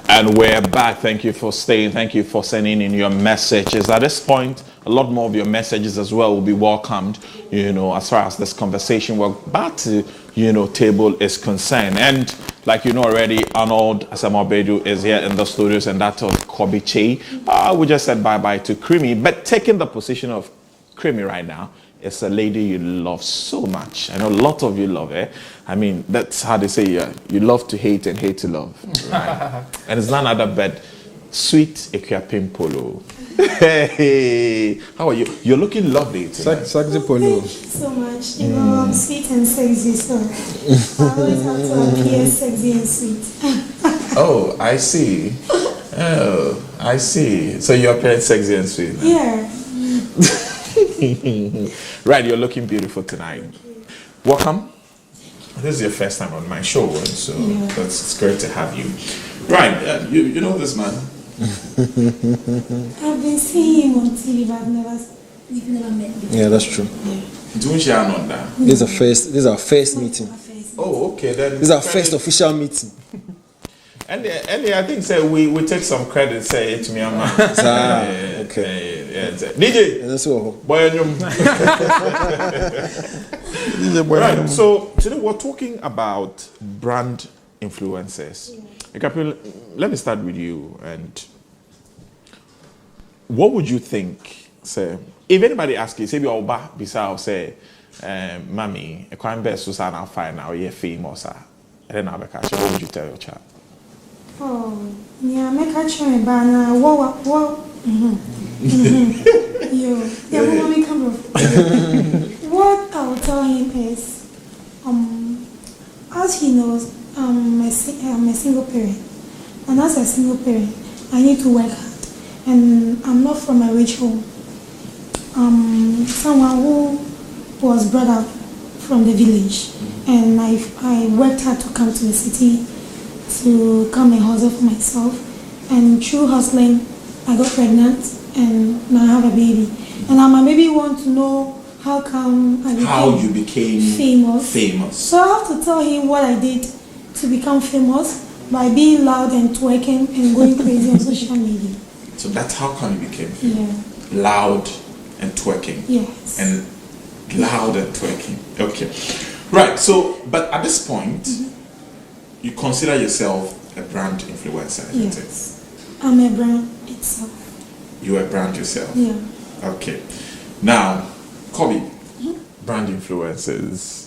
And we're back. Thank you for staying. Thank you for sending in your messages. At this point, a lot more of your messages as well will be welcomed, as far as this conversation we're about to, table is concerned. And like you know already, Arnold Asamoah-Bedu is here in the studios, and that of Kobe Che. We just said bye-bye to Creamy, but taking the position of Creamy right now, it's a lady you love so much. I know a lot of you love her. I mean, that's how they say you love to hate and hate to love. Right? And it's none other but sweet Akuampem Poloo. Hey, how are you? You're looking lovely tonight. Sexy Poloo. Thank you so much. I'm sweet and sexy, so I always have to appear sexy and sweet. Oh, I see. Oh, I see. So you're appearing sexy and sweet now? Yeah. Right, you're looking beautiful tonight. Welcome. This is your first time on my show, so it's great to have you. Right, you know this man? I've been seeing him on TV, but we've never met before. Yeah, that's true. Doing share on that. This is our first meeting. Oh, okay then. This is our first official meeting. And I think we take some credit. Say it to me, man. Okay. DJ. Boy, right. So today we're talking about brand influencers. Let me start with you. And what would you think? Say, if anybody asks you, say you Oba Bisa, say, "Mommy, a crime best Susanna fine now, you're famous." And then what would you tell your child? Oh, yeah, make a try, but what? Mommy, come on. What I'll tell him is, as he knows, I'm a single parent, and as a single parent, I need to work hard, and I'm not from a rich home. Someone who was brought up from the village, and I worked hard to come to the city to come and hustle for myself, and through hustling I got pregnant and now I have a baby, and my baby want to know how come you became famous. So I have to tell him what I did to become famous by being loud and twerking and going crazy on social media. So that's how come you became famous? Yeah. Loud and twerking. Yes. And loud and twerking. Okay. Right. So, but at this point, you consider yourself a brand influencer, isn't it? I'm a brand itself. You are a brand yourself? Yeah. Okay. Now, Kobe, brand influencers.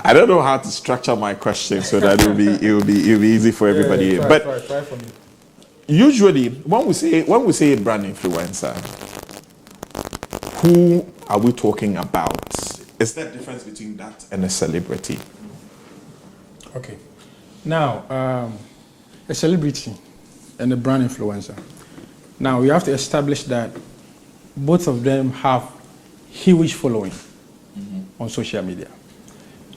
I don't know how to structure my question so that it'll be easy for everybody. Try for me. Usually, when we say a brand influencer, who are we talking about? Is there a difference between that and a celebrity? Okay. Now, a celebrity and a brand influencer. Now, we have to establish that both of them have huge following on social media.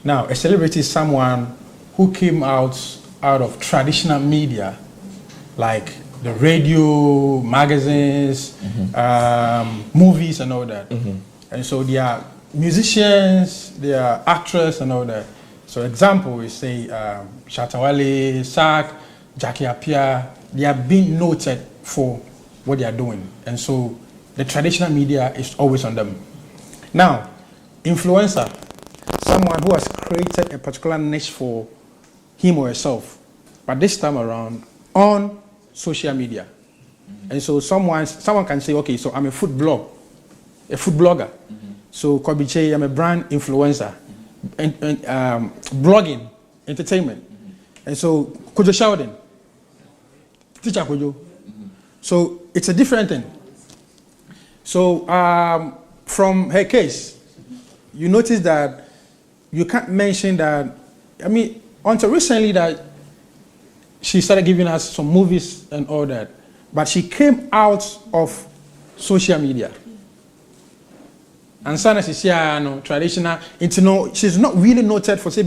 Now, a celebrity is someone who came out of traditional media, like the radio, magazines, movies and all that. And so they are musicians, they are actors and all that. So example, we say Shatawale, Sak, Jackie Appiah, they are being noted for what they are doing. And so the traditional media is always on them. Now, influencer, someone who has created a particular niche for him or herself, but this time around on social media. And so someone can say, okay, so I'm a food blogger. So Kobe Che, I'm a brand influencer. And blogging, entertainment. And so Kojo Shawden, teacher Kojo. So it's a different thing. So from her case, you notice that you can't mention that, I mean, until recently that she started giving us some movies and all that, but she came out of social media. And Sana is traditional, she's not really noted for say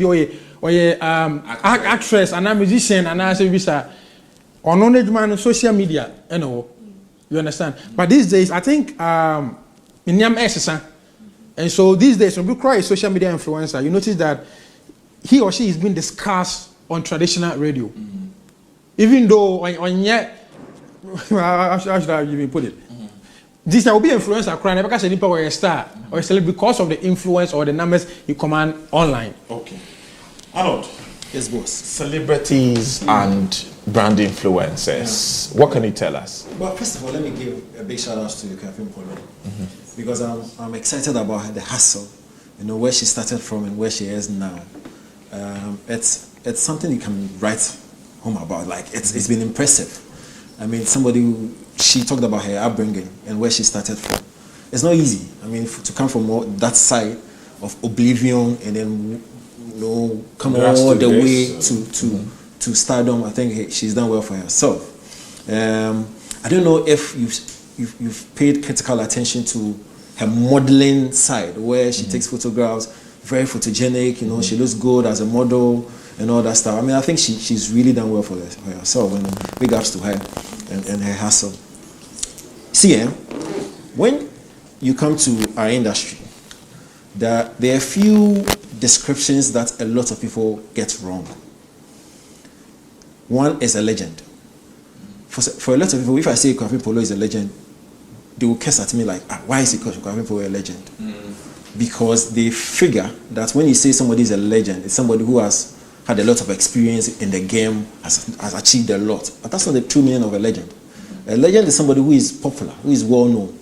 actress and a musician and a visa on man social media, you understand? But these days, I think and so these days when we cry a social media influencer, you notice that he or she is being discussed on traditional radio. even though on yet, how should I even put it? This will be influencer crying because any power a star or a celebrity because of the influence or the numbers you command online. Okay. Arnold. Yes, boss. Celebrities and brand influencers. What can you tell us? Well, first of all, let me give a big shout out to Akuampem Poloo, because I'm excited about the hustle, where she started from and where she is now. It's something you can write home about. Like it's been impressive. I mean, she talked about her upbringing and where she started from. It's not easy. I mean, to come from that side of oblivion and then come all the way to stardom. I think she's done well for herself. I don't know if you've paid critical attention to her modeling side, where she takes photographs, very photogenic. She looks good as a model and all that stuff. I mean, I think she's really done well for herself, and big ups to her and her hustle. See, when you come to our industry, there are a few descriptions that a lot of people get wrong. One is a legend. For a lot of people, if I say Akuampem Poloo is a legend, they will curse at me like, why is Akuampem Poloo a legend? Because they figure that when you say somebody is a legend, it's somebody who has had a lot of experience in the game, has achieved a lot. But that's not the true meaning of a legend. A legend is somebody who is popular, who is well known.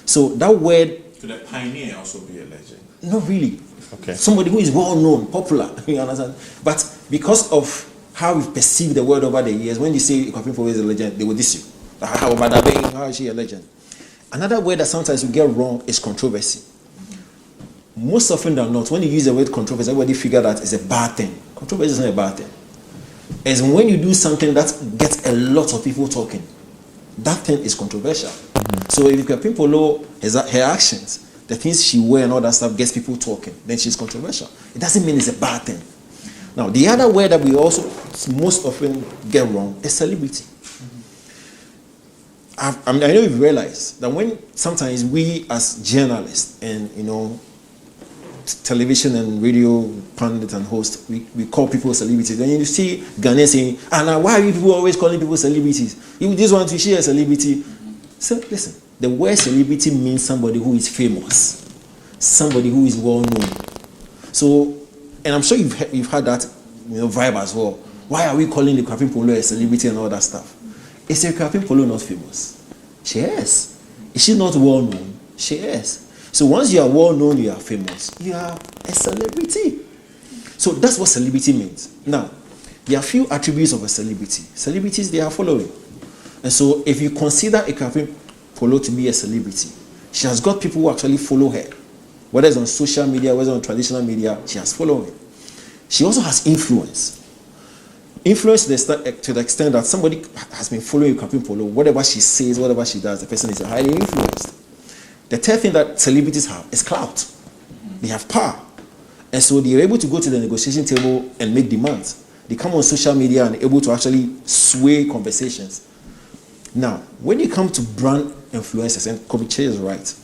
So that word... Could a pioneer also be a legend? Not really. Okay. Somebody who is well known, popular, you understand? But because of how we perceive the word over the years, when you say Akuampem Poloo is a legend, they will diss you. How is she a legend? Another word that sometimes we get wrong is controversy. Most often than not, when you use the word controversy, everybody figure that it's a bad thing. Controversy is not a bad thing. It's when you do something that gets a lot of people talking. That thing is controversial. So if Akuampem Poloo, her actions, the things she wears and all that stuff gets people talking, then she's controversial. It doesn't mean it's a bad thing. Now, the other word that we also most often get wrong is celebrity. I know you've realized that when sometimes we as journalists and, television and radio pundits and hosts, we call people celebrities. Then you see Ghanaians saying, now why are you people always calling people celebrities? You just want to share a celebrity. So listen, the word celebrity means somebody who is famous, somebody who is well known. So, and I'm sure you've had that vibe as well. Why are we calling the Akuampem Poloo a celebrity and all that stuff? Is Akuampem Poloo not famous? She is. Is she not well known? She is. So once you are well known, you are famous, you are a celebrity. So that's what celebrity means. Now, there are a few attributes of a celebrity. Celebrities, they are following. And so if you consider Akuampem Poloo to be a celebrity, she has got people who actually follow her. Whether it's on social media, whether on traditional media, she has following. She also has influence. Influence to the extent that somebody has been following Akuampem Poloo. Whatever she says, whatever she does, the person is highly influenced. The third thing that celebrities have is clout. They have power. And so they are able to go to the negotiation table and make demands. They come on social media and are able to actually sway conversations. Now, when you come to brand influencers, and Kobiche is right,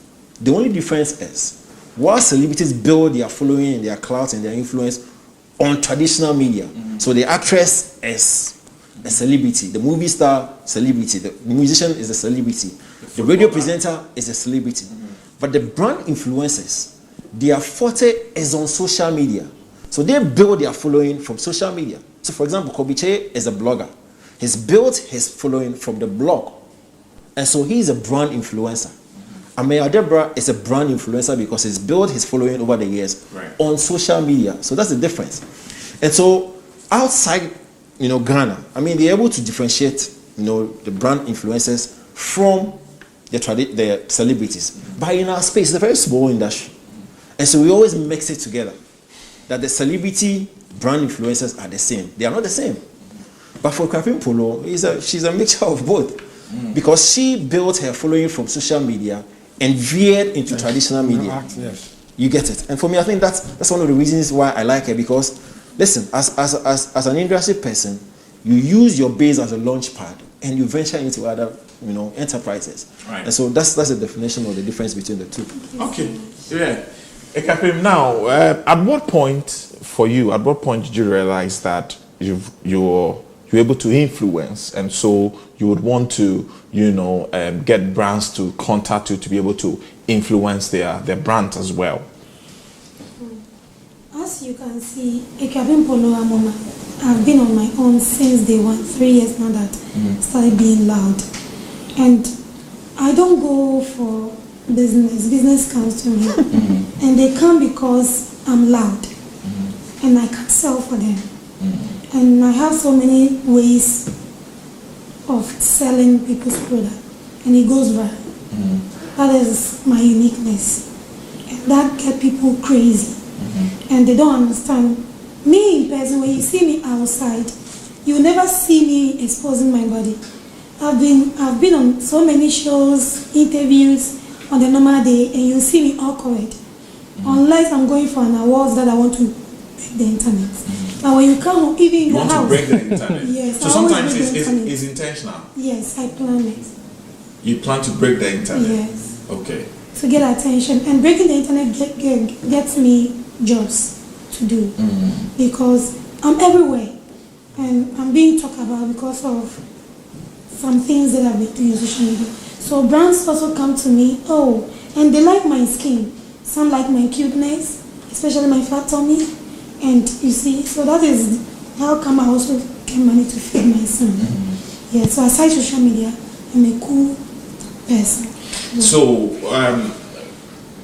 the only difference is, while celebrities build their following and their clout and their influence on traditional media, so the actress is a celebrity, the movie star, celebrity, the musician is a celebrity, the radio presenter is a celebrity. But the brand influencers, their forte is on social media. So they build their following from social media. So for example, Kobiche is a blogger. He's built his following from the blog. And so he's a brand influencer. Ameya Debra is a brand influencer because he's built his following over the years on social media. So that's the difference. And so outside, Ghana, they're able to differentiate, the brand influencers from the celebrities. But in our space, it's a very small industry. And so we always mix it together. That the celebrity brand influencers are the same. They are not the same. But for Akuampem Poloo, she's a mixture of both. Because she built her following from social media and veered into traditional media. Yes. You get it. And for me, I think that's one of the reasons why I like her. Because, listen, as an industry person, you use your base as a launch pad and you venture into other enterprises. Right. And so that's the definition of the difference between the two. Okay. Yeah. Akuampem, now, at what point did you realize that you you're able to influence, and so you would want to, get brands to contact you to be able to influence their brand as well. As you can see, Akuampem Poloo Amoma, I've been on my own since day one, 3 years now that started being loud. And I don't go for business. Business comes to me. And they come because I'm loud. And I can sell for them. And I have so many ways of selling people's product. And it goes viral. That is my uniqueness. And that gets people crazy. And they don't understand. Me in person, when you see me outside, you never see me exposing my body. I've been on so many shows, interviews on the normal day, and you see me all covered. Unless I'm going for an award that I want to break the internet. Now when you come, even in the house, to break the internet. Yes. So sometimes it's intentional. Yes, I plan it. You plan to break the internet. Yes. Okay. To get attention, and breaking the internet gets me jobs to do because I'm everywhere and I'm being talked about because of some things that I've been doing on social media. So brands also come to me, and they like my skin. Some like my cuteness, especially my fat tummy, and you see, so that is how come I also get money to feed my son. Yeah, so aside social media, I'm a cool person. So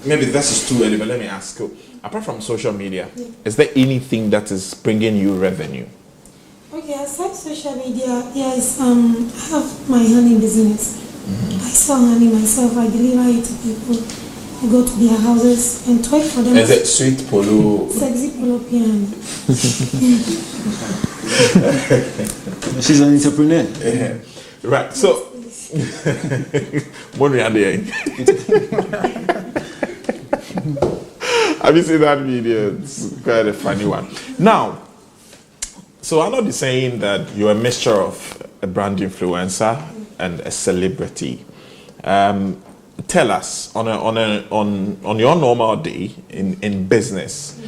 maybe this is too early, but let me ask you. Apart from social media, is there anything that is bringing you revenue? Okay, aside social media, yes, I have my honey business. I sell honey myself. I deliver it to people. I go to their houses and twerk for them. Is it sweet Poloo? Sexy Poloo piano. She's an entrepreneur. Yeah. Right, so... Have you seen that video? It's quite a funny one. Now, so I'll not be saying that you're a mixture of a brand influencer and a celebrity. Tell us on your normal day in business,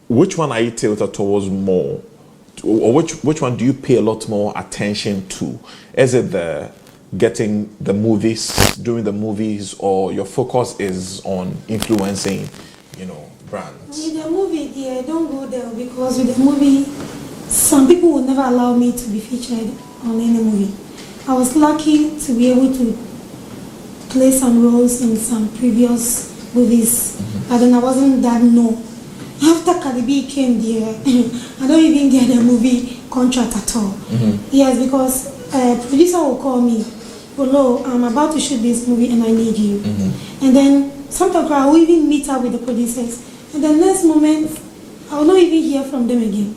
which one are you tilted towards more, or which one do you pay a lot more attention to? Is it the getting the movies, doing the movies, or your focus is on influencing, brands? With the movie, I don't go there because with the movie, some people would never allow me to be featured on any movie. I was lucky to be able to play some roles in some previous movies, but then I wasn't that known. After Caribbean came there, I don't even get a movie contract at all. Yes, because a producer will call me, Poloo, I'm about to shoot this movie and I need you. And then sometimes I will even meet up with the producers. And the next moment, I will not even hear from them again.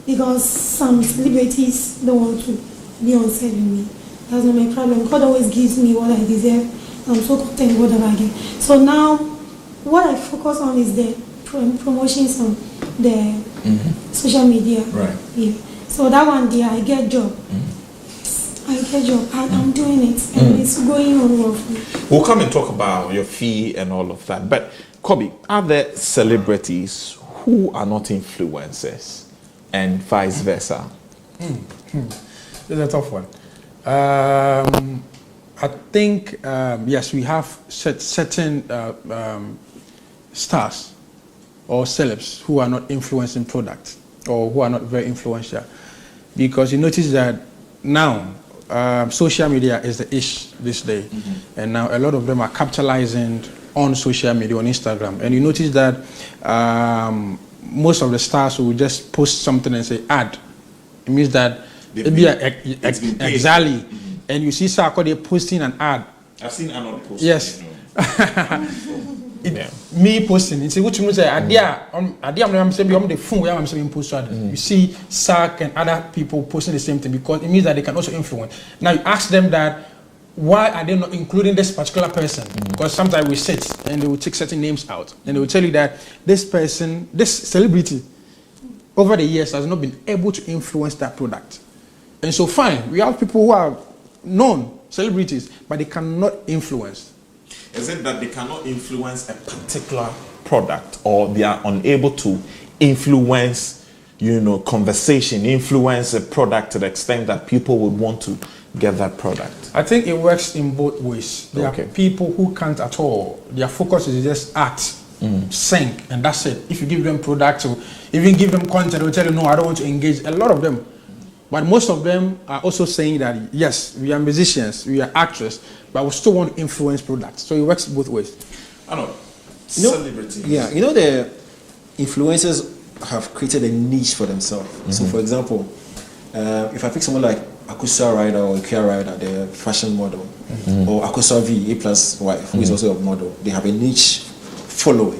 Because some celebrities don't want to be on set with me. That's not my problem. God always gives me what I deserve. I'm so content with whatever I get. So now, what I focus on is the promotions on the social media. Right. Yeah. So that one there, I get job. I get job. I'm doing it, and it's going on well for me. We'll come and talk about your fee and all of that. But Kobe, are there celebrities who are not influencers, and vice versa? This is a tough one. I think yes, we have certain stars or celebs who are not influencing products or who are not very influential, because you notice that now social media is the ish this day, and now a lot of them are capitalizing on social media, on Instagram, and you notice that most of the stars will just post something and say ad. It means that exactly, and you see Sarko they posting an ad. I've seen Arnold post. Yes. Me posting, it's which means I'm saying the phone where I'm saying post. You see Sark and other people posting the same thing, because it means that they can also influence. Now you ask them that why are they not including this particular person? Because sometimes we sit and they will take certain names out and they will tell you that this person, this celebrity, over the years has not been able to influence that product. And so fine, we have people who are known celebrities, but they cannot influence. Is it that they cannot influence a particular product, or they are unable to influence conversation influence a product to the extent that people would want to get that product? I think it works in both ways. There are people who can't at all. Their focus is just act, sing, and that's it. If you give them products or even give them content, they'll tell you, no, I don't want to engage. A lot of them. But most of them are also saying that, yes, we are musicians, we are actors, but we still want to influence products. So it works both ways. I know. Celebrities. Yeah, the influencers have created a niche for themselves. So, for example, if I pick someone like Akusa Rider or Kia Rider, the fashion model, or Akusa V, A+ wife, who is also a model, they have a niche following.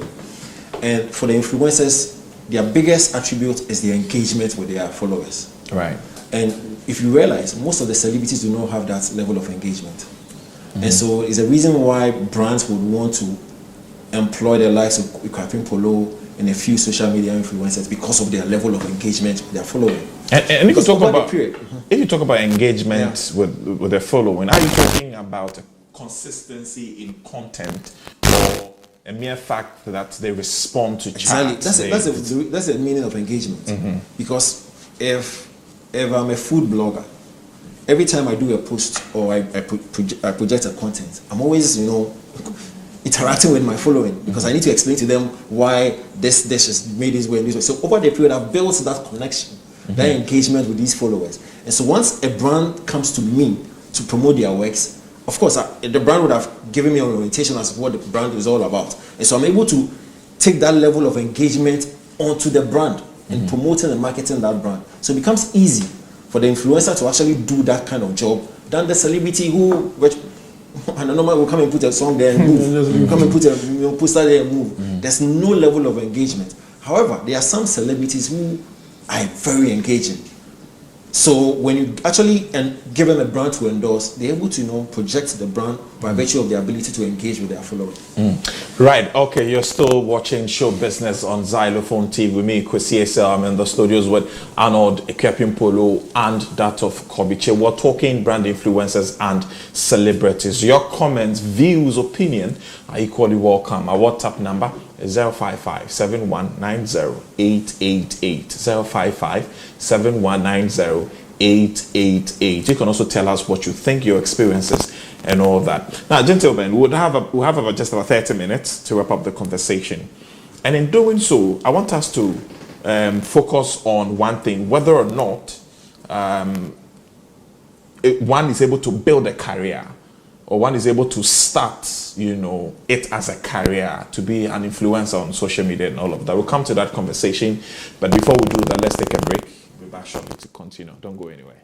And for the influencers, their biggest attribute is their engagement with their followers. Right. And if you realize, most of the celebrities do not have that level of engagement. And so it's a reason why brands would want to employ the likes of Akuampem, Poloo, and a few social media influencers because of their level of engagement with their following. And if you talk about engagement with their following, are you talking about consistency in content or a mere fact that they respond to chats? That's the meaning of engagement. Because if I'm a food blogger, every time I do a post or I project a content, I'm always interacting with my following because I need to explain to them why this dish is made this way and this way. So over the period, I've built that connection, that engagement with these followers. And so once a brand comes to me to promote their works, of course, the brand would have given me an orientation as to what the brand is all about. And so I'm able to take that level of engagement onto the brand and promoting and marketing that brand. So it becomes easy for the influencer to actually do that kind of job than the celebrity and normal will come and put a song there and move. Come and put a poster there and move. There's no level of engagement. However, there are some celebrities who are very engaging. So when you actually give them a brand to endorse, they're able to project the brand by virtue of their ability to engage with their followers. Right. Okay. You're still watching Show Business on Zylofon TV with me, Kwesi Esel. I'm in the studios with Arnold, Akuampem, Poloo, and that of Kobiche. We're talking brand influencers and celebrities. Your comments, views, opinion are equally welcome. Our WhatsApp number is 055-7190-888. 055-7190-888. You can also tell us what you think, your experiences, and all that. Now, gentlemen, we'll have just about 30 minutes to wrap up the conversation. And in doing so, I want us to focus on one thing, whether or not one is able to build a career or one is able to start, it as a career, to be an influencer on social media and all of that. We'll come to that conversation. But before we do that, let's take a break. We'll be back shortly to continue. Don't go anywhere.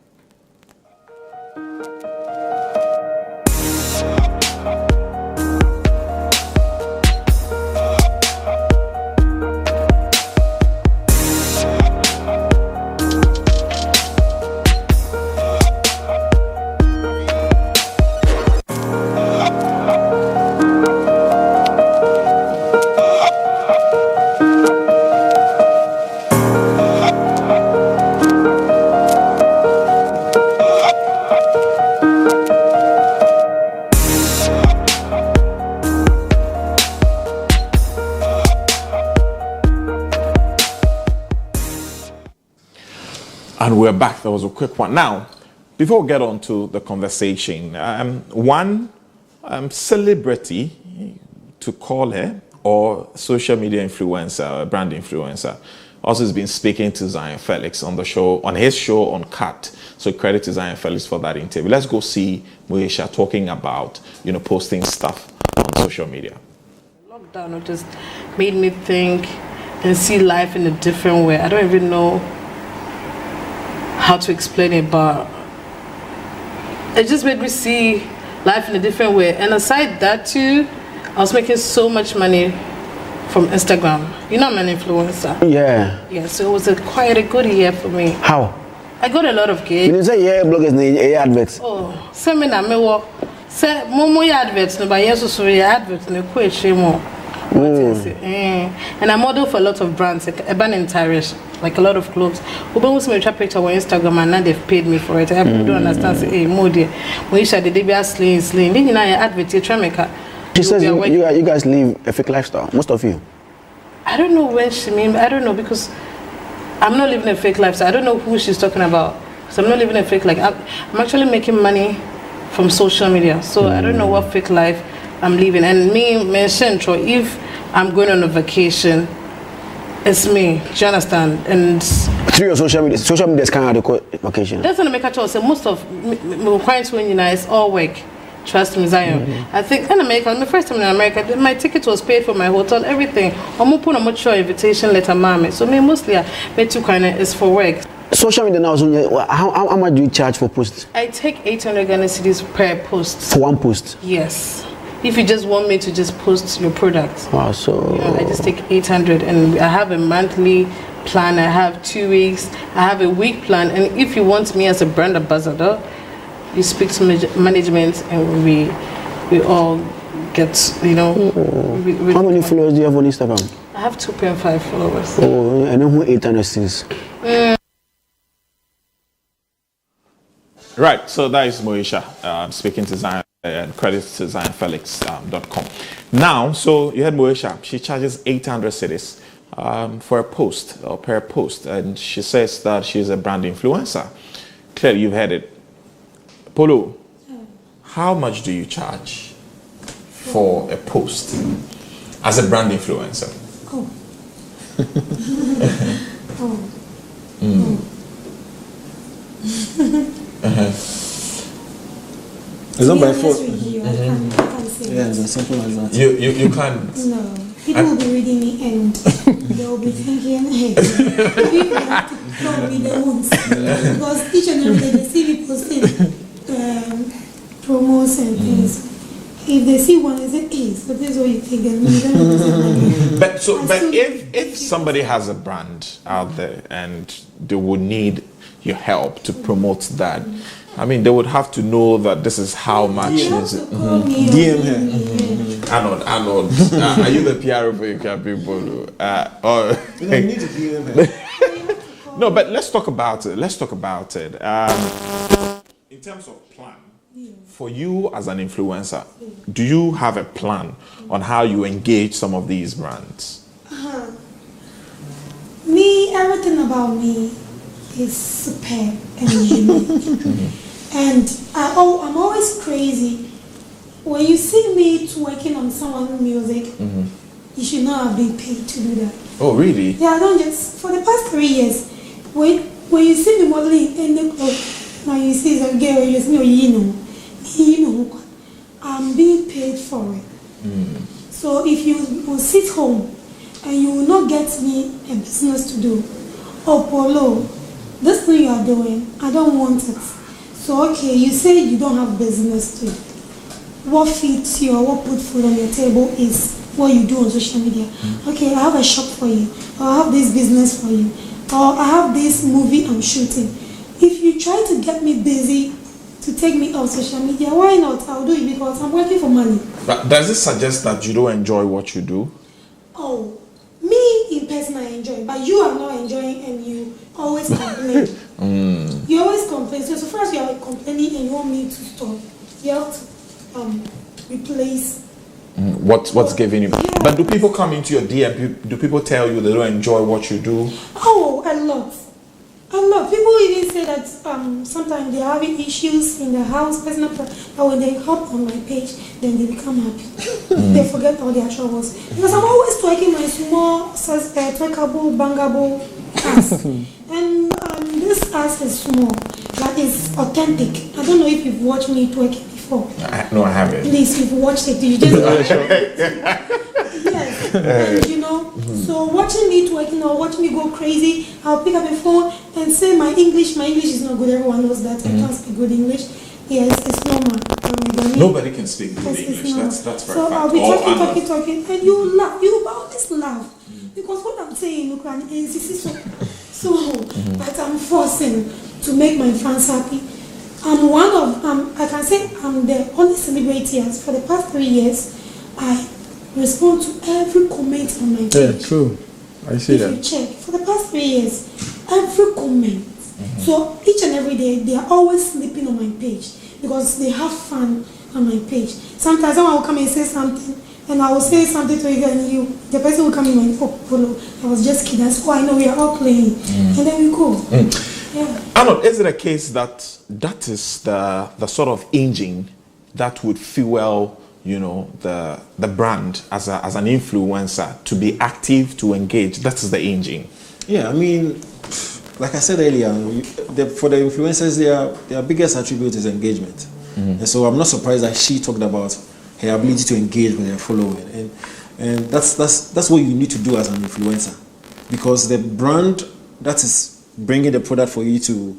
And we're back. That was a quick one. Now, before we get on to the conversation, one celebrity, to call her, or social media influencer, brand influencer, also has been speaking to Zion Felix on his show on Cut. So credit to Zion Felix for that interview. Let's go see Moesha talking about, posting stuff on social media. Lockdown just made me think and see life in a different way. I don't even know how to explain it, but it just made me see life in a different way. And aside that too, I was making so much money from Instagram. I'm an influencer. Yeah, so it was quite a good year for me. How? I got a lot of gigs. You say bloggers need adverts. Oh, seminar me work. Say more adverts, no, but yes, so adverts no question more. And I model for a lot of brands, like Urban and Tirish, like a lot of clothes. Who was my picture on Instagram and now they've paid me for it. I don't understand. Say, hey, more dear, Moesha, the DBA sling. Then I advert you try make her. She says you guys live a fake lifestyle, most of you. I don't know when she mean. I don't know because I'm not living a fake life, so I don't know who she's talking about. So I'm not living a fake life. I'm actually making money from social media, so I don't know what fake life I'm living. And me, if I'm going on a vacation, it's me. Do you understand? And through your social media is kind of the vacation. That's what I make a choice. So most of my clients when it's all work. Trust me, Zion. I think in America, my first time in America, my ticket was paid for, my hotel, everything. I'm open a mature invitation letter, mommy. So me mostly, me too kind of is for work. Social media now, how much do you charge for posts? I take 800 Ghana cedis per post. For one post? Yes. If you just want me to just post your product. Wow, so... I just take 800, and I have a monthly plan, I have 2 weeks, I have a week plan, and if you want me as a brand ambassador, you speak to management, and we all get, how many followers do you have on Instagram? I have 2.5 followers. Oh, and then who 800 since? Right, so that is Moesha speaking to Zion, and credits to zionfelix.com. Now, so you had Moesha. She charges 800 cedis for a post or per post, and she says that she's a brand influencer. Clearly, you've heard it. Poloo, how much do you charge for a post as a brand influencer? It's not by fault. Yeah, it's as simple as that. You can't. No. People will be reading me and they will be thinking, hey, people have to tell me the ones. Because each and every day they see me posting promos and things. If they see one, they say, hey, so this is what you think. And but if somebody has a brand out there and they would need your help to promote that, I mean, they would have to know that this is how much is it. DM her. Arnold. Are you the PR for your people? You don't need to DM her. No, but let's talk about it. In terms of plan, for you as an influencer, do you have a plan on how you engage some of these brands? Me, everything about me is superb and unique. And I'm always crazy. When you see me working on someone's music, you should not have been paid to do that. Oh, really? Yeah, I don't just, for the past 3 years, when you see me modeling in the club, now you see some girl, you just know, I'm being paid for it. So if you will sit home and you will not get me a business to do, Poloo, this thing you are doing, I don't want it. So okay, you say you don't have business to. What feeds you or what puts food on your table is what you do on social media. Okay, I have a shop for you, or I have this business for you, or I have this movie I'm shooting. If you try to get me busy to take me off social media, why not? I'll do it because I'm working for money. But does it suggest that you don't enjoy what you do? Oh, me in person I enjoy, but you are not enjoying and you always complain. You always complain. So first you are complaining and you want me to stop. You have to replace. What's giving you? Yeah. But do people come into your DM? Do people tell you they don't enjoy what you do? Oh, a lot. People even say that sometimes they're having issues in their house, personal, but when they hop on my page, then they become happy. They forget all their troubles. Because I'm always twerking my small, twerkable, bangable ass. And this ass is small, but it's authentic. I don't know if you've watched me twerking before. No, I haven't. Please, you've watched it. You just watch it. Yes. And so watching me twerking or watching me go crazy, I'll pick up a phone and say my English is not good. Everyone knows that. I can't speak good English. Yes, it's normal. Nobody can speak good English. That's very so I'll be talking, and you laugh. You always laugh. Because what I'm saying, look, but I'm forcing to make my fans happy. I'm one of, I can say I'm the only celebrity as for the past 3 years, I respond to every comment on my page. Yeah, true. I see that. If you check, for the past 3 years, every comment. So each and every day, they are always sleeping on my page because they have fun on my page. Sometimes someone will come and say something, And I will say something to you, and the person will come in and Poloo. I was just kidding. That's why I know we are all playing, and then we go. Yeah. Arnold, is it a case that is the sort of engine that would fuel, you know, the brand as an influencer to be active, to engage? That is the engine. Yeah, I mean, like I said earlier, for the influencers, their biggest attribute is engagement. And so I'm not surprised that she talked about her ability to engage with her following, and that's what you need to do as an influencer, because the brand that is bringing the product for you to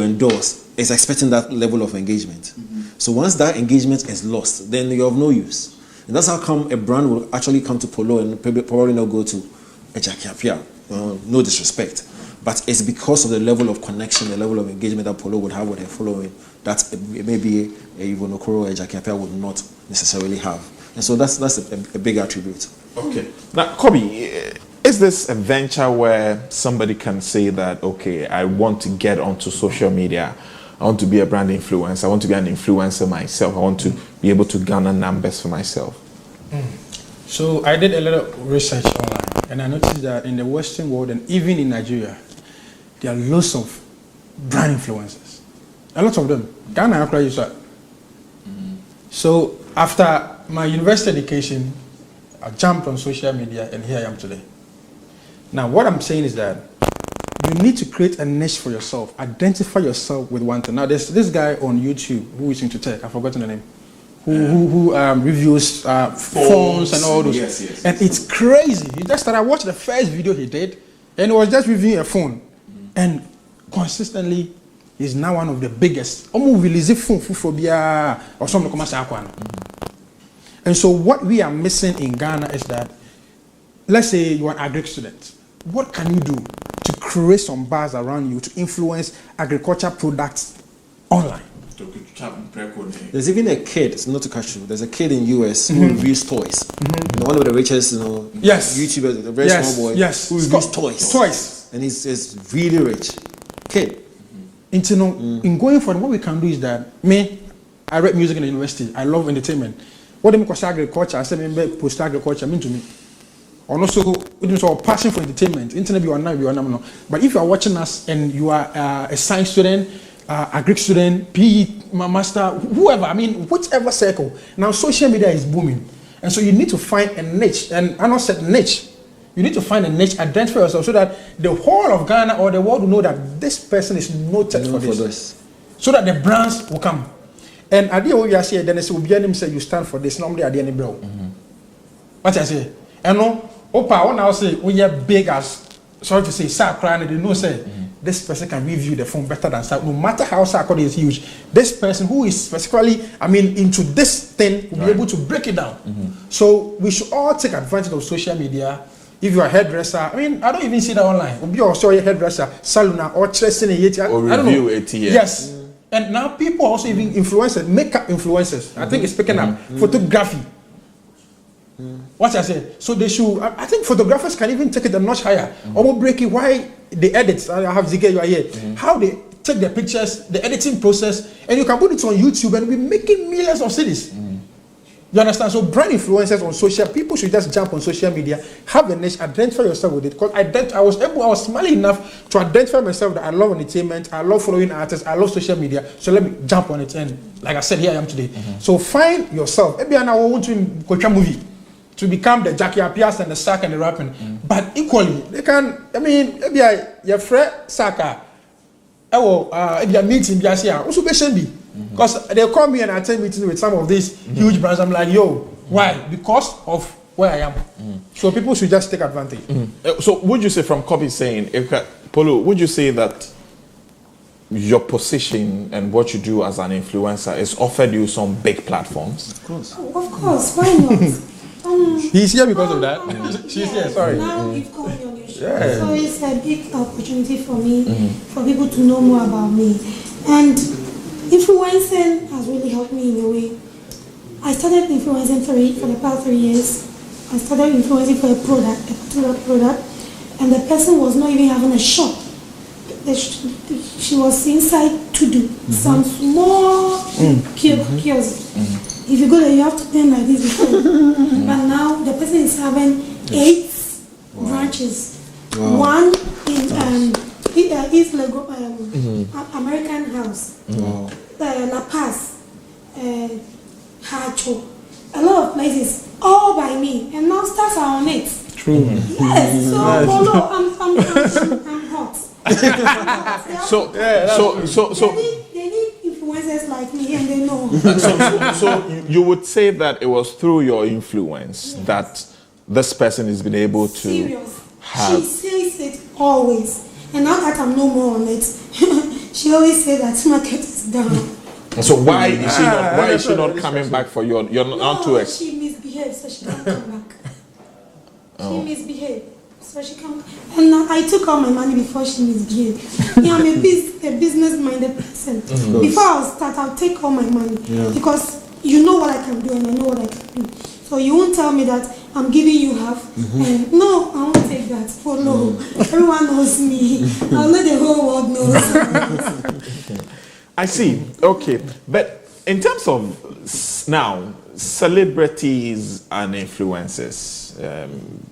endorse is expecting that level of engagement. So once that engagement is lost, then you're of no use. And that's how come a brand will actually come to Poloo and probably not go to a Akuampem. No disrespect, but it's because of the level of connection, the level of engagement that Poloo would have with her following that maybe even Okoro or Akuampem would not necessarily have. And so that's a big attribute. Okay. Now, Kobe, is this a venture where somebody can say that, okay, I want to get onto social media, I want to be a brand influencer, I want to be an influencer myself, I want to be able to garner numbers for myself? So I did a little research online, and I noticed that in the Western world and even in Nigeria, there are lots of brand influencers. A lot of them. Ghana, I use that. So after my university education, I jumped on social media, and here I am today. Now, what I'm saying is that you need to create a niche for yourself, identify yourself with one thing. Now, there's this guy on YouTube who is into tech. I've forgotten the name. Who reviews phones and all those. Yes. And it's crazy. He just started watching the first video he did, and it was just reviewing a phone. And consistently, he's now one of the biggest. And so what we are missing in Ghana is that, let's say you're an agric student. What can you do to create some buzz around you to influence agriculture products online? There's even a kid, it's not to catch you, there's a kid in US who reviews toys. One of the richest, YouTubers, the very small boy, who reviews toys. And he's really rich. Kid. In going forward, what we can do is that, I read music in the university, I love entertainment. What do you mean agriculture? I said, post agriculture mean to me. And also, passion for entertainment. Internet, you are now. But if you are watching us and you are a science student, a Greek student, PE master, whoever, whichever circle. Now, social media is booming. And so you need to find a niche. And I not said niche. You need to find a niche, identify yourself so that the whole of Ghana or the world will know that this person is noted for this. So that the brands will come. And at the end, you say, then they say, you stand for this. Normally, at the end, what I say? And no, Opa, when I say, we are big as, sorry to say, they know, say, this person can review the phone better than Saka. No matter how Saka is huge, this person who is specifically, into this thing will be able to break it down. So we should all take advantage of social media. If you are a hairdresser, I don't even see that online. If you are also a hairdresser, salon or dressing or review it here. Yes. And now people also even influencers, makeup influencers. I think it's picking up. Photography. What I say? So they should. I think photographers can even take it a notch higher. Almost break it. Why the edits? I have Zige, you are here. How they take the pictures, the editing process, and you can put it on YouTube and be making millions of cities. You understand? So brand influencers on social, people should just jump on social media, have a niche, identify yourself with it. Because I was smart enough to identify myself that I love entertainment, I love following artists, I love social media. So let me jump on it. And like I said, here I am today. So find yourself. Maybe I want to go to a movie to become the Jackie Apias and the Saka and the rapping. But equally, they can, maybe your friend Saka, if you're meeting, also be. Because they call me and I attend meetings with some of these huge brands. I'm like, yo, why? Because of where I am. So people should just take advantage. So would you say, from Kobe saying, Poloo, would you say that your position and what you do as an influencer is offered you some big platforms? Of course. Oh, of course, why not? He's here because of that. She's here, sorry. Now you've called me on your show. So it's a big opportunity for me, for people to know more about me. And influencing has really helped me in a way. I started influencing for the past 3 years. I started influencing for a particular product, and the person was not even having a shop. She was inside to do some small kiosk. If you go there, you have to bend like this before. But now the person is having 8 branches. Wow. One in East Lego, American House, Wow. La Paz, Hacho, a lot of places, all by me, and now stars are on it. True. Yes, so Poloo, I'm hot. They need influencers like me, and they know. So you would say that it was through your influence that this person has been able to Serious. have. She says it always, and now that I'm no more on it, she always says that market is down. So why is she not coming back for you? You're not too she misbehaved, so she can't come back. She misbehaved, so she can't. And I took all my money before she misbehaved. Yeah, I'm a business-minded person. Before I'll start, I'll take all my money because you know what I can do and I know what I can do. So you won't tell me that I'm giving you half. And no, I won't take that. Poloo. Everyone knows me. I'll let the whole world know. I see. Okay, but in terms of now celebrities and influencers,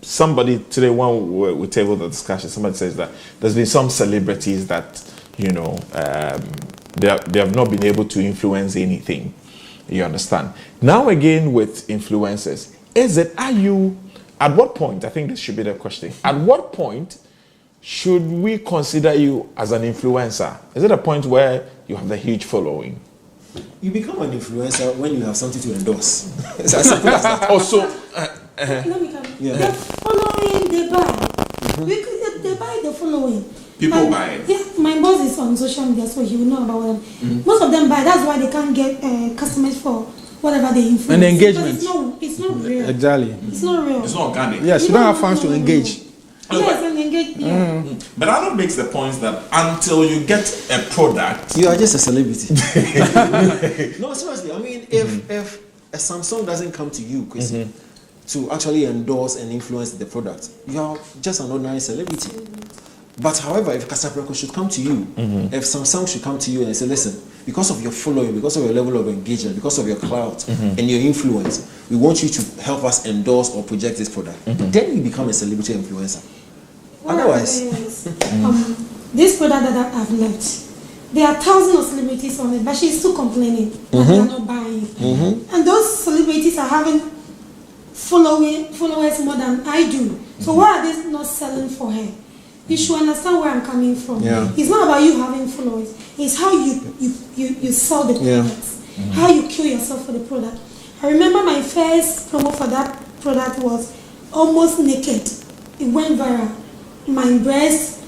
somebody today when we tabled the discussion, somebody says that there's been some celebrities that they have not been able to influence anything. You understand? Now again with influencers, at what point? I think this should be the question. At what point should we consider you as an influencer? Is it a point where you have the huge following? You become an influencer when you have something to endorse. It's as simple as that. Also, Let me come. The following they buy. They buy the following. People buy it. Yeah, my boss is on social media, so he will know about them. Most of them buy. That's why they can't get customers for whatever they influence. And engagement. It's not real. Exactly. It's not real. it's not organic. Yes, you don't have fans to engage. Yes, and engage. Yeah. But Arnold makes the point that until you get a product, You are just a celebrity. No, seriously. I mean, if a Samsung doesn't come to you, Kwesi, to actually endorse and influence the product, you are just an ordinary celebrity. But however, if Kasapreko should come to you, if Samsung should come to you and say, listen, because of your following, because of your level of engagement, because of your clout and your influence, we want you to help us endorse or project this product. Then you become a celebrity influencer. Otherwise, this product that I've left, there are thousands of celebrities on it, but she's still complaining that they are not buying it. And those celebrities are having followers more than I do. So why are they not selling for her? You should understand where I'm coming from. Yeah. It's not about you having followers. It's how you sell the products, how you kill yourself for the product. I remember my first promo for that product was almost naked. It went viral. My breast,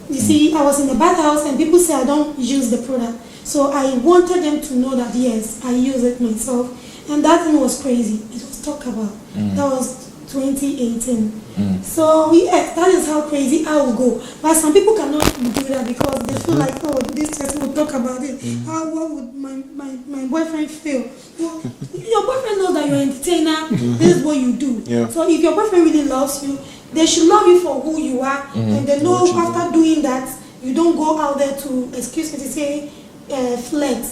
you see, I was in the bathhouse and people say I don't use the product. So I wanted them to know that yes, I use it myself. And that thing was crazy. It was talked about. That was 2018. So yes, that is how crazy I will go. But some people cannot do that because they feel like, oh, this person will talk about it. How what would my boyfriend feel? Well, your boyfriend knows that you're an entertainer. This is what you do. Yeah. So if your boyfriend really loves you, they should love you for who you are, and they know after doing that, you don't go out there to, excuse me to say, flirt.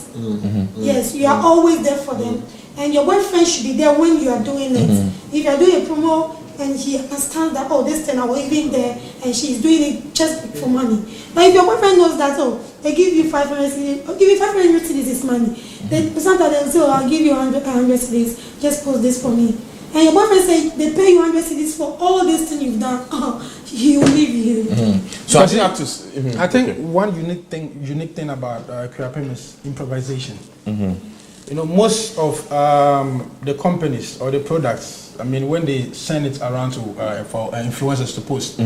Yes, you are always there for them. And your boyfriend should be there when you are doing it. If you are doing a promo and he understands that, oh, this thing I was even there and she's doing it just for money. But if your boyfriend knows that, oh, they give you 500 cedis, I'll give you 500 cedis is money. Then sometimes they'll say, oh, I'll give you 100 cedis, just post this for me. And your boyfriend say they pay you 100 cedis for all this thing you've done. Oh, he will leave you. so I have to. I think one unique thing about Akuampem is improvisation. You know, most of the companies or the products, I mean, when they send it around to for influencers to post,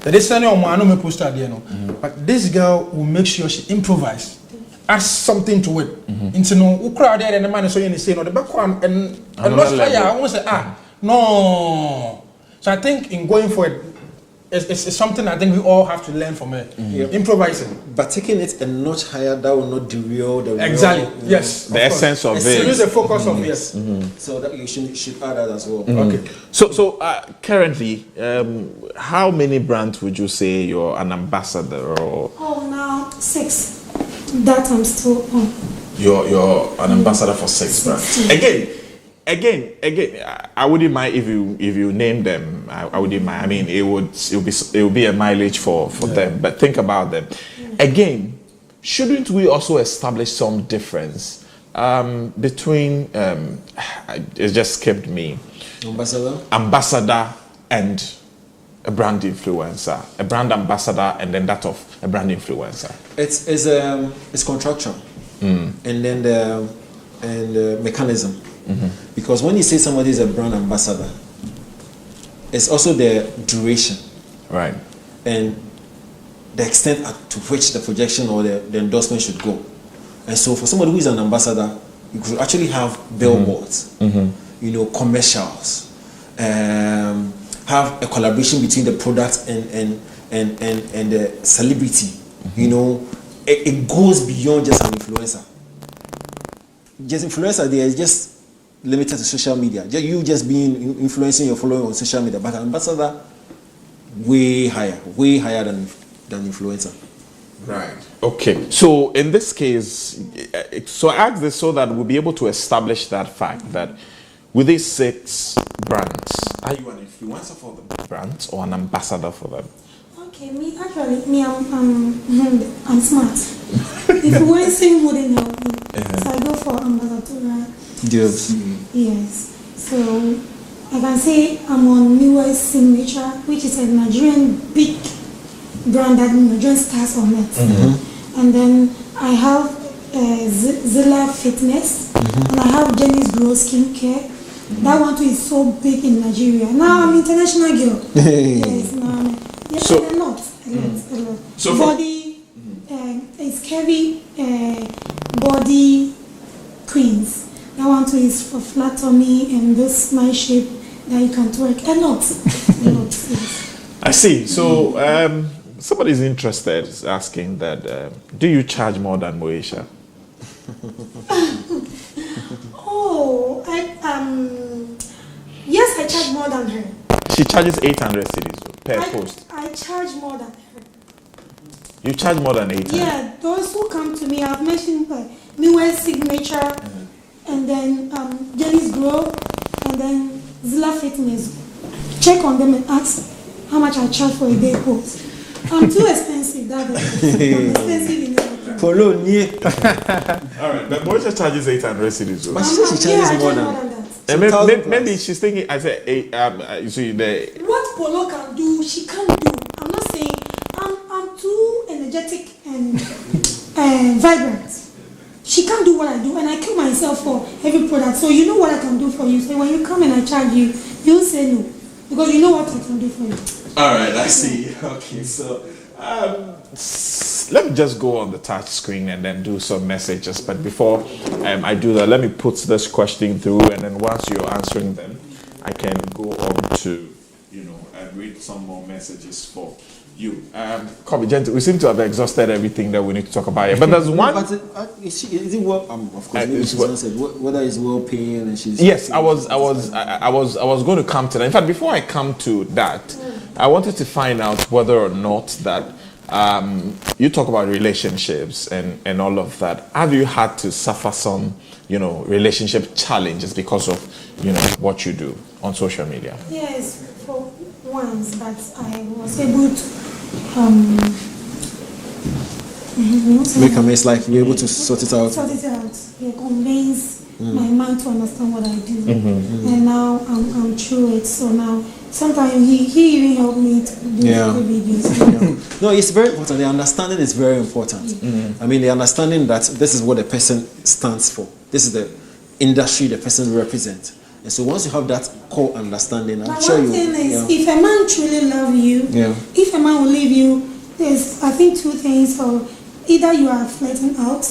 they send it on my poster at the end. But this girl will make sure she improvises, add something to it. Into no, who crowd there and the man is saying the same or the background and not fire. I won't say no. So I think in going for it, it's something I think we all have to learn from her. Improvising. but taking it a notch higher, that will not derail the Exactly. real, Yes. the essence of Use it. the focus of yes. So that you should add that as well. Okay. So currently, how many brands would you say you're an ambassador or Oh, now 6. That I'm still on. you're an ambassador for 6 brands? Again, again, I wouldn't mind if you name them. I wouldn't mind. I mean, it would be a mileage for them. But think about them. Again, shouldn't we also establish some difference between? It just skipped me. Ambassador and a brand influencer, a brand ambassador, and then that of a brand influencer. It's contractual, and then the mechanism. Because when you say somebody is a brand ambassador, it's also the duration, right, and the extent to which the projection or the endorsement should go. And so, for somebody who is an ambassador, you could actually have billboards, commercials, have a collaboration between the product and the celebrity. It goes beyond just an influencer. Just influencer, they are just limited to social media. You just being influencing your following on social media, but an ambassador way higher than influencer. Right. Okay. So in this case, so I ask this so that we'll be able to establish that fact that with these 6 brands, are you an influencer for the brands or an ambassador for them? Okay, I'm smart. Influencing wouldn't help me, so I go for ambassador, right? Yes. So I can say I'm on newest signature, which is a Nigerian big brand that Nigerian stars on it. And then I have Zilla Fitness, and I have Jenny's Grow Skincare. That one too is so big in Nigeria. Now I'm international girl. Yes, now yes, so, a lot. So body, it's heavy body creams. That one too is for flat tummy and this nice shape that you can twerk. A lot. Yes. I see. So somebody's interested, is asking that do you charge more than Moesha? Yes, I charge more than her. She charges 800 cedis per post. I charge more than her. You charge more than 800? Yeah, those who come to me, I've mentioned newest signature, and then Jenny's Grow, and then Zilla Fitness. Check on them and ask how much I charge for a day post. I'm too expensive, I'm expensive in everything. Poloo, Alright, but Moesha charges 800 cedis. But she charges more than that. Maybe she's thinking, I said, you see, what Poloo can do, she can't do. I'm not saying, I'm too energetic and vibrant. She can't do what I do, and I kill myself for every product. So you know what I can do for you. So when you come and I charge you, you'll say no, because you know what I can do for you. All right, I see. Okay, so let me just go on the touch screen and then do some messages. But before I do that, let me put this question through, and then once you're answering them, I can go on to, and read some more messages for you. Kobe, gentle, we seem to have exhausted everything that we need to talk about here. But there's one. But is it well? Of course, she's answered whether it's well paying, and she's. Yes, I was going to come to that. In fact, before I come to that, I wanted to find out whether or not that you talk about relationships and all of that. Have you had to suffer some, relationship challenges because of, what you do on social media? Yes, for once, but I was able to make amends, like you're able to sort it out. Yeah, convince my mind to understand what I do, and now I'm through it. So now sometimes he even helped me to do the videos. No, it's very important. The understanding is very important. I mean, the understanding that this is what the person stands for. This is the industry the person represents. And so once you have that core understanding, I'm sure you. One thing is, if a man truly loves you, if a man will leave you, there's I think 2 things. So either you are flirting out,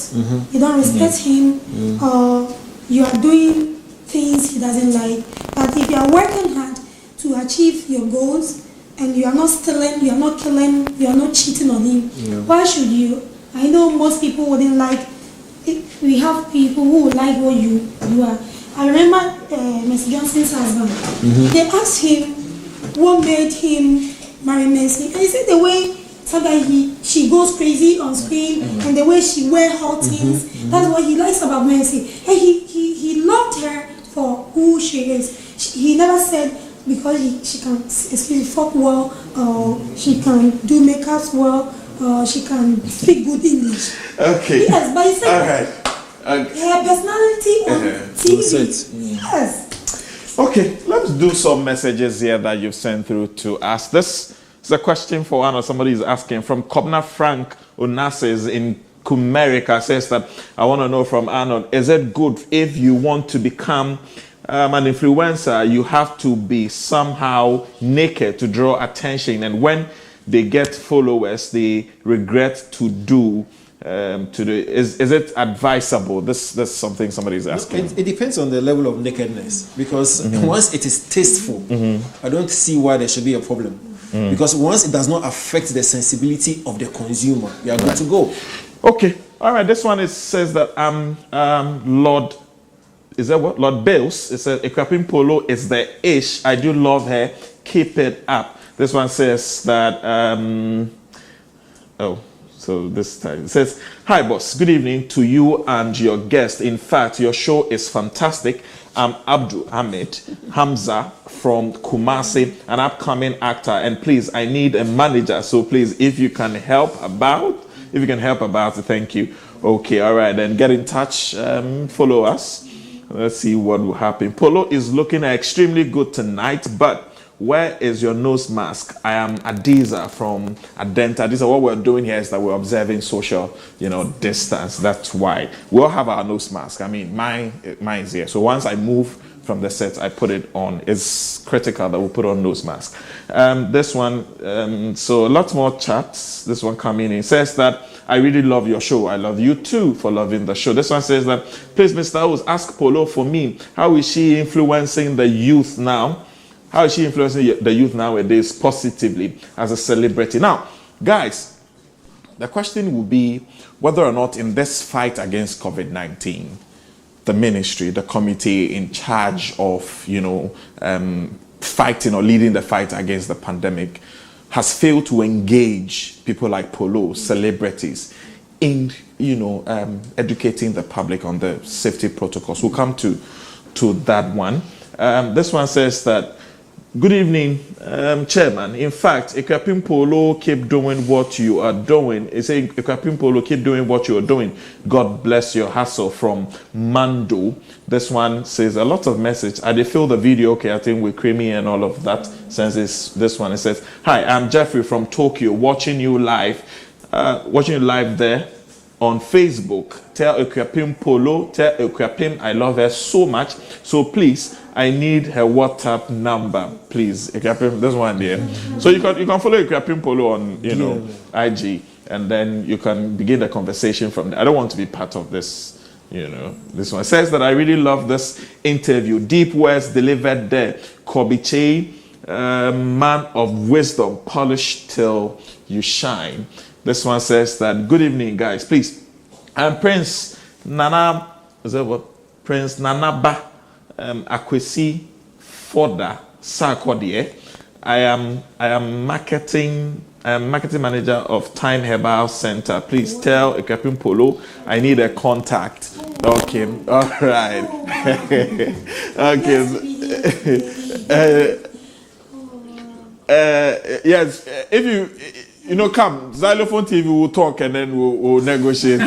you don't respect him, or you are doing things he doesn't like. But if you are working hard to achieve your goals and you are not stealing, you are not killing, you are not cheating on him, why should you? I know most people wouldn't like it. We have people who would like what you are. I remember Mr. Johnson's husband. They asked him what made him marry Mercy, and he said the way sometimes she goes crazy on screen and the way she wears hot things. That's what he likes about Mercy, and he loved her for who she is. He never said because she can, excuse me, fuck well, or she can do makeups well, or she can speak good English. Okay. Yes, but he said all right. her personality on TV. Yes. Okay, let's do some messages here that you've sent through to us. This is a question for Arnold. Somebody is asking from Kobna Frank Onassis in Kumerica. Says that I want to know from Arnold, is it good if you want to become an influencer, you have to be somehow naked to draw attention, and when they get followers, they regret to do is it advisable? This is something somebody is asking. It depends on the level of nakedness, because once it is tasteful, I don't see why there should be a problem. Because once it does not affect the sensibility of the consumer, you are good to go. Okay, all right. This one says that Lord, is that what? Lord Bales. It says Akuampem Poloo is the ish. I do love her. Keep it up. This one says that So this time it says, hi boss, good evening to you and your guest. In fact, your show is fantastic. I'm Abdul Ahmed Hamza from Kumasi, an upcoming actor, and please, I need a manager. So please, if you can help about, thank you. Okay, all right, then get in touch, follow us. Let's see what will happen. Poloo is looking extremely good tonight, but where is your nose mask? I am Adiza from Adenta. This is what we're doing here is that we're observing social, distance. That's why we all have our nose mask. I mean, mine is here. So once I move from the set, I put it on. It's critical that we put on nose mask. This one, so lots more chats. This one coming in says that I really love your show. I love you too for loving the show. This one says that, please, Mr. Oz, ask Poloo for me. How is she influencing the youth now? How is she influencing the youth nowadays positively as a celebrity? Now, guys, the question will be whether or not in this fight against COVID-19, the ministry, the committee in charge of, fighting or leading the fight against the pandemic has failed to engage people like Poloo, celebrities, in, educating the public on the safety protocols. We'll come to that one. This one says that, good evening, Chairman. In fact, Akuampem Poloo, keep doing what you are doing. It's saying, Akuampem Poloo, keep doing what you are doing. God bless your hustle from Mando. This one says a lot of message. I did feel the video, okay, I think with Creamy and all of that. Since this one, it says, hi, I'm Jeffrey from Tokyo, watching you live there on Facebook. Tell Akuampem Poloo, tell Akuampem I love her so much. So please, I need her WhatsApp number, please. Akuampem, this one there. So you can follow Akuampem Poloo on IG, and then you can begin the conversation from there. I don't want to be part of this. This one says that I really love this interview. Deep words delivered there. Kobiche, man of wisdom, polished till you shine. This one says that, good evening, guys. Please, I'm Prince Nana. Is that what? Prince Nanaba Akwesi Foda Sarkodie. I am marketing manager of Time Herbal Center. Please tell Akuampem Poloo I need a contact. Okay, all right. Okay. Yes, if you come, Zylofon TV will talk and then we'll negotiate.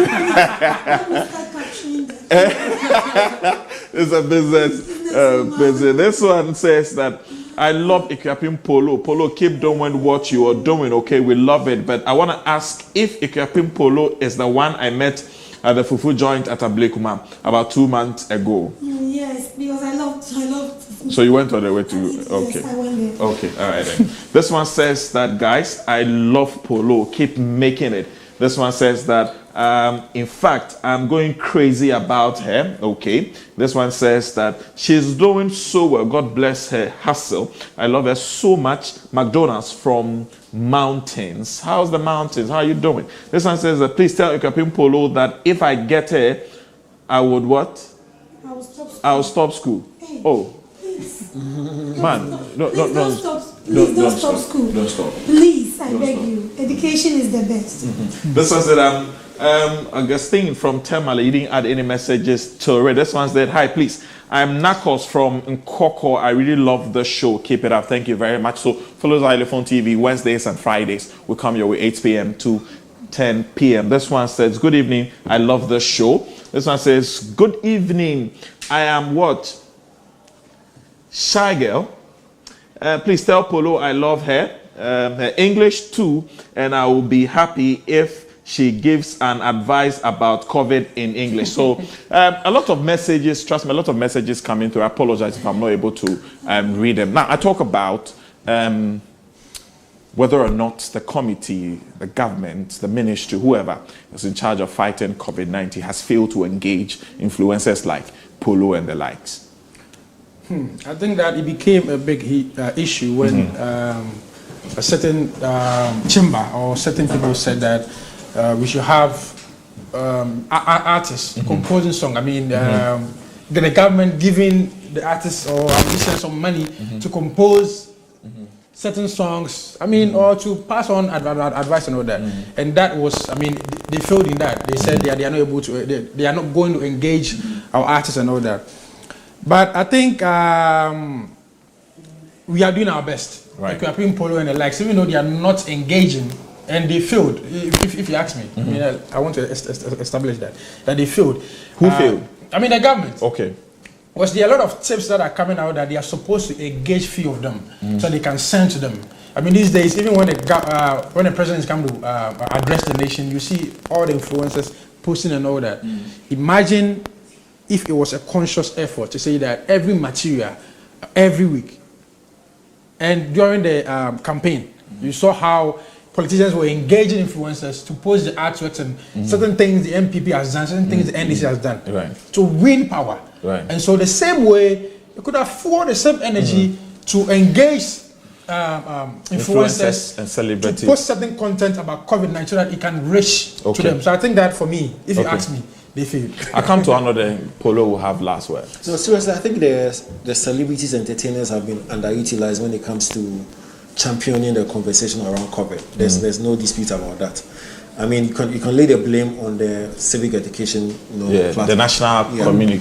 It's a business. This one says that I love Akuampem Poloo. Poloo, keep doing what you are doing. Okay, we love it. But I want to ask if Akuampem Poloo is the one I met at the Fufu joint at Ablekuma about 2 months ago. Yes, because I love. So you went all the way to, okay. Yes, I went there. Okay, all right then. This one says that, guys, I love Poloo. Keep making it. This one says that, in fact, I'm going crazy about her. Okay. This one says that she's doing so well. God bless her hustle. I love her so much. McDonald's from Mountains. How's the Mountains? How are you doing? This one says that, please tell Akuampem Poloo that if I get her, I would what? I'll stop school. Hey, oh. Please. Man, don't stop school. Don't stop. Please, I beg you. Education is the best. This one said, Augustine from Temale, you didn't add any messages to her. This one said, hi, please. I'm Knuckles from Nkoko. I really love the show. Keep it up. Thank you very much. So follow Zylofon TV Wednesdays and Fridays. We come your way 8 p.m. to 10 p.m. This one says, good evening. I love the show. This one says, good evening. I am what? Shy girl. Please tell Poloo I love her. Her English too. And I will be happy if she gives an advice about COVID in English. So a lot of messages, trust me, a lot of messages coming through. I apologize if I'm not able to read them. Now, I talk about whether or not the committee, the government, the ministry, whoever is in charge of fighting COVID-19 has failed to engage influencers like Poloo and the likes. I think that it became a big issue when a certain chamber or certain people said that we should have artists composing songs. I mean, the government giving the artists or musicians some money to compose certain songs, I mean, or to pass on advice and all that. And that was, I mean, they failed in that. They said they are not able to, they are not going to engage our artists and all that. But I think we are doing our best. Right. Like we are putting Poloo and the likes, even though they are not engaging, and they failed. If you ask me, I mean, I want to establish that they failed. Who failed? I mean, the government. Okay. Was there a lot of tips that are coming out that they are supposed to engage few of them so they can send to them? I mean, these days, even when the president is coming to address the nation, you see all the influencers posting and all that. Imagine if it was a conscious effort to say that every material, every week, and during the campaign, you saw how politicians were engaging influencers to post the artworks and certain things the MPP has done, certain things the NDC has done to win power. Right. And so the same way, you could afford the same energy to engage influencers and celebrities to post certain content about COVID-19 so that it can reach to them. So I think that for me, if you ask me, they fail. I come to another. Poloo will have last word. No, seriously, I think the celebrities, entertainers have been underutilized when it comes to championing the conversation around COVID. There's no dispute about that. I mean, you can lay the blame on the civic education, platform. The National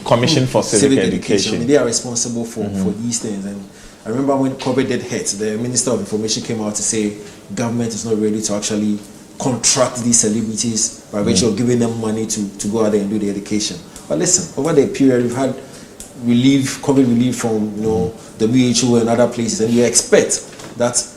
Commission for Civic Education. I mean, they are responsible for these things. And I remember when COVID did hit, the Minister of Information came out to say government is not ready to actually contract these celebrities by virtue of giving them money to go out there and do the education. But listen, over the period we've had COVID relief from the WHO and other places, and you expect that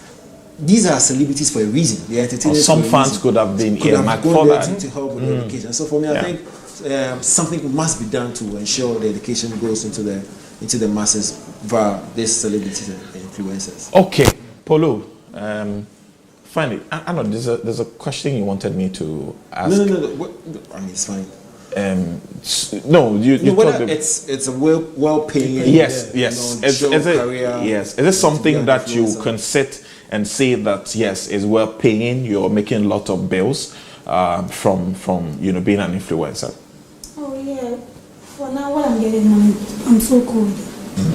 these are celebrities for a reason. They are entertainers. Some funds could have been earmarked for that to help with the education. So for me, I think something must be done to ensure the education goes into the masses via these celebrities and influencers. Okay, Poloo. Finally, I know there's a question you wanted me to ask. No. I mean, it's fine. No, you whether it's a well-paying. Yes. Is it something that you can sit and say that yes, is well-paying? You're making a lot of bills from being an influencer. Oh yeah. For now, what I'm getting, I'm so cold.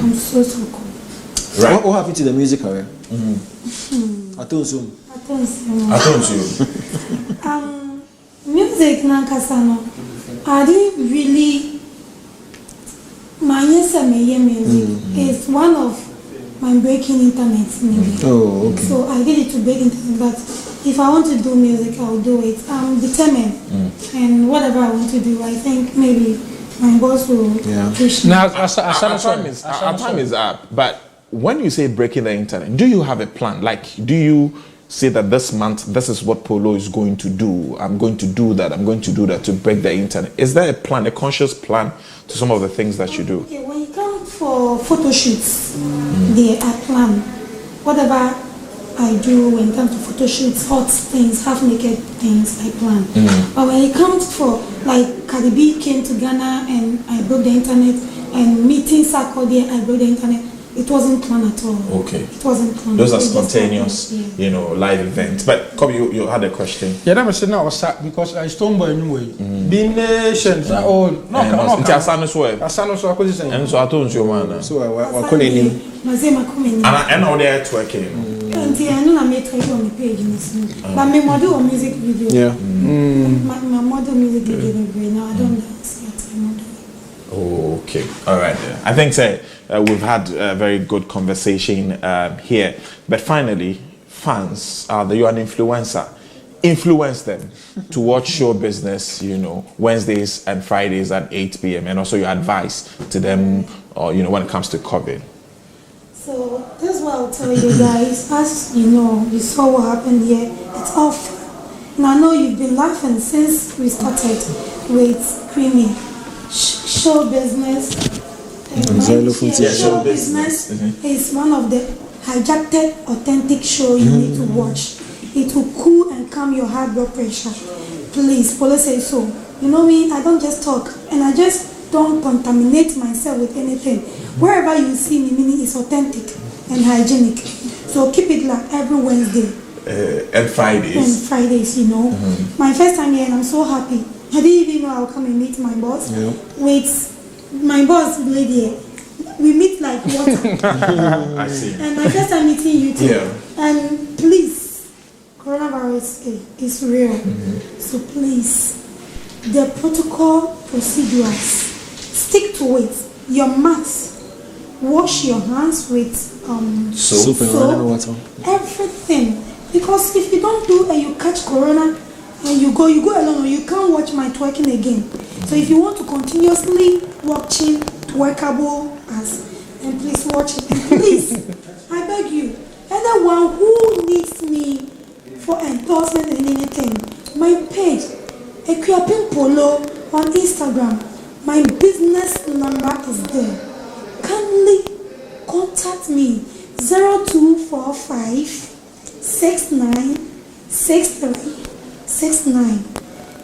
I'm so cold. Right. What happened to the music career? I told you. Music nankasano. I didn't really. My music is one of my breaking internet. Maybe. Oh, okay. So I did it to break internet, but if I want to do music, I'll do it. I'm determined, and whatever I want to do, I think maybe my boss will push me. Now, our time is up. But when you say breaking the internet, do you have a plan? Like, do you say that this month, this is what Poloo is going to do? I'm going to do that. I'm going to do that to break the internet. Is there a plan, a conscious plan to some of the things that you do? Okay, when you come for photo shoots, there are planned. Whatever I do when it comes to photo shoots, hot things, half-naked things, I plan. But when it comes for, like, Cardi B came to Ghana and I broke the internet, and meetings circle there, I broke the internet. It wasn't planned at all. Okay. It wasn't planned. Those are spontaneous, live events. But Kobe, you had a question. Yeah, that was now because I stumbled anyway. Being nations, no. It's a son as well. A son also, and so I told you, man. So I couldn't name. And I know they're twerking. I know I made it on the page, but my model or music video. Yeah. My model music video now. I don't dance yet. Oh, Okay, all right. I think we've had a very good conversation here. But finally, fans, you're an influencer. Influence them to watch show business, Wednesdays and Fridays at 8 p.m. And also your advice to them, when it comes to COVID. So this is what I'll tell you guys. As you know, you saw what happened here. It's off. And I know you've been laughing since we started with Creamy. Show business. Show business is one of the hijacked, authentic show you need to watch. It will cool and calm your high blood pressure. Please, Poloo says so. You know me, I don't just talk, and I just don't contaminate myself with anything. Wherever you see me, meaning it's authentic and hygienic. So keep it like every Wednesday. And Fridays. And Fridays, My first time here, and I'm so happy. I didn't even know I'll come and meet my boss. Yeah. With my boss lady, we meet like water. I see. And my first time meeting you too. Yeah. And please, coronavirus is real. So please, the protocol procedures, stick to it. Your mask, wash your hands with soap and running water. Everything. Because if you don't do and you catch corona and you go alone, you can't watch my twerking again. So if you want to continuously watching twerkable as, and please watch it. And please, I beg you, anyone who needs me for endorsement and anything, my page, Akuampem Poloo on Instagram, my business number is there. Kindly contact me 0245 69 63 69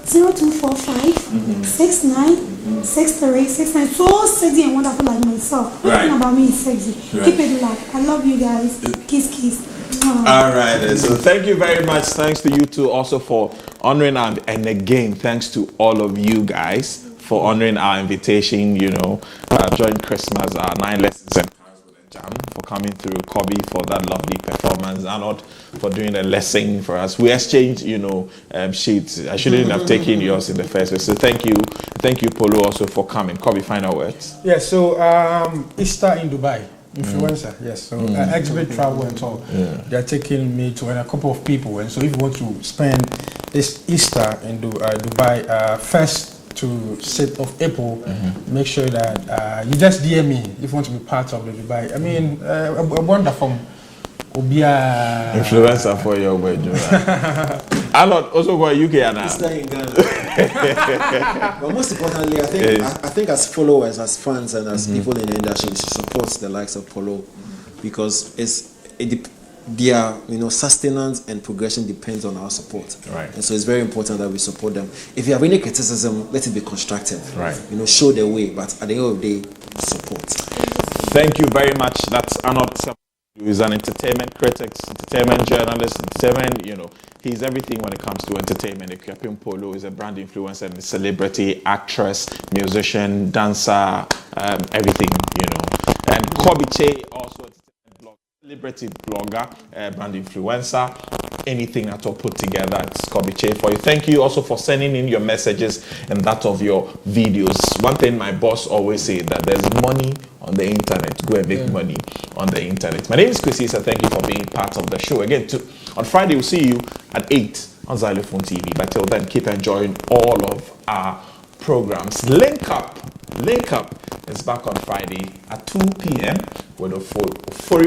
0245 69 63 69. So sexy and wonderful like myself. Everything about me is sexy. Keep it live. I love you guys. Kiss, kiss. All right. So thank you very much. Thanks to you two also for honoring our, and again, thanks to all of you guys for honoring our invitation, during Christmas, our 9 lessons and Jam, for coming through, Kobe for that lovely performance, Arnold for doing the lesson for us. We exchanged, sheets. I shouldn't have taken yours in the first place. So thank you, Poloo, also for coming. Kobe, final words. Yeah. So Easter in Dubai, influencer. Yes. So exhibit travel and all. Yeah. They're taking me to and a couple of people, and so if you want to spend this Easter in Dubai, first to 6th of April, make sure that you just DM me if you want to be part of the Dubai. I mean, a wonderful influencer for your way. I'm not also going UK now. But most importantly, I think as followers, as fans, and as people in the industry, we should support the likes of Poloo, because their sustenance and progression depends on our support. Right. And so it's very important that we support them. If you have any criticism, let it be constructive. Right. Show the way, but at the end of the day, support. Thank you very much. That's Arnold, who is an entertainment critic, entertainment journalist, he's everything when it comes to entertainment. Akuampem Poloo is a brand influencer and a celebrity, actress, musician, dancer, everything, And Kobe Che, also celebrity blogger, brand influencer, anything at all put together. It's Kobe Che for you. Thank you also for sending in your messages and that of your videos. One thing my boss always say, that there's money on the internet. Go and make money on the internet. My name is Chrissy, so thank you for being part of the show. Again, on Friday, we'll see you at 8 on Zylofon TV. But till then, keep enjoying all of our programs. Link Up is back on Friday at 2 p.m. with a full